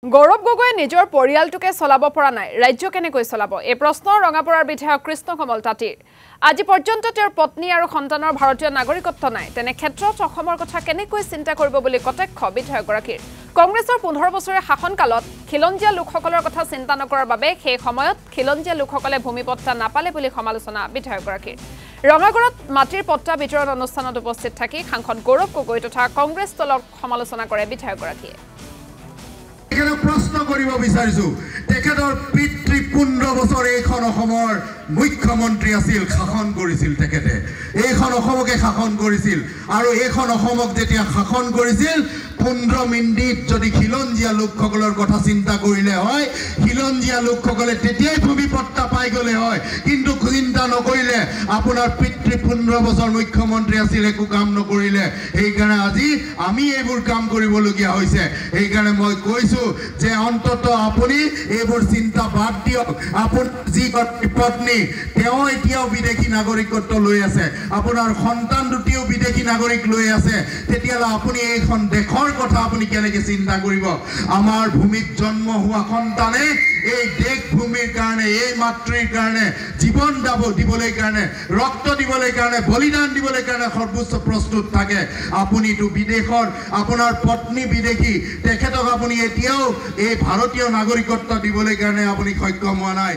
গৌৰৱ গগৈ নিজৰ পৰিয়ালটোকে চলাব পৰা নাই ৰাজ্য কেনেকৈ চলাব এই প্ৰশ্ন ৰঙাপুৰৰ বিধায়ক কৃষ্ণ কমল তাঁতীৰ আজি পৰ্যন্ত তেওঁৰ পত্নী আৰু সন্তানৰ ভাৰতীয় নাগৰিকত্ব নাই তেনে ক্ষেত্ৰত অসমৰ কথা কেনেকৈ চিন্তা কৰিব বুলি কটক্ষ বিধায়কগৰাকীৰ কংগ্ৰেছৰ 15 বছৰীয়া শাসনকালত খিলঞ্জীয়া লোকসকলৰ কথা চিন্তা নকৰাৰ বাবে সেই সময়ত খিলঞ্জীয়া লোকসকলে ভূমিপট্টা নাপালে বুলি সমালোচনা বিধায়কগৰাকীৰ ৰঙাগড়ত মাটিৰ পট্টা বিতৰণ অনুষ্ঠানত উপস্থিত থাকি সাংসদ গৌৰৱ গগৈ তথা কংগ্ৰেছ দলক সমালোচনা কৰে বিধায়কগৰাকীয়ে প্ৰশ্ন কৰিব বিচাৰিছো তেখেতৰ পিতৃ 15 বছৰ এইখন অসমৰ মুখ্যমন্ত্ৰী আছিল শাসন কৰিছিল তেখেতে এইখন অসমকে শাসন কৰিছিল আৰু এইখন অসমক যেতিয়া শাসন কৰিছিল 15 মিনিট যদি খিলঞ্জীয়া লোকসকলৰ কথা চিন্তা কৰিলে হয় খিলঞ্জীয়া লোকসকলে তেতিয়াই ভূমিপট্টা পাই গলে হয় কিন্তু চিন্তা নকৰিলে আপোনাৰ পিতৃ 15 বছৰ মুখ্যমন্ত্ৰী আছিল একো কাম নকৰিলে এইকাৰণে আজি আমি এইবোৰ কাম কৰিবলগীয়া হৈছে এইকাৰণে মই কৈছো যে অন্তত আপুনি এইবোৰ চিন্তা বাদ দিয়ক আপোনাৰ যি পত্নী তেওঁ এতিয়াও বিদেশী নাগৰিকত্ব লৈ আছে আপোনাৰ সন্তান দুটিও বিদেশী নাগৰিক লৈ আছে তেতিয়ালে আপুনি এইখন দেশৰ কথা আপুনি কেনেকৈ চিন্তা কৰিব আমাৰ ভূমিত জন্ম হোৱা সন্তানে এই দেশ ভূমিৰ কাৰণে এই মাতৃৰ কাৰণে জীৱন দিবলৈ কাৰণে ৰক্ত দিবলৈ কাৰণে বলিদান দিবলৈ কাৰণে সৰ্বোচ্চ প্ৰস্তুত থাকে আপুনিটো বিদেশৰ আপোনাৰ পত্নী বিদেশী তেখেতক আপুনি এতিয়াও এই ভাৰতীয় নাগৰিকত্ব দিবলৈ কাৰণে আপুনি সক্ষম হোৱা নাই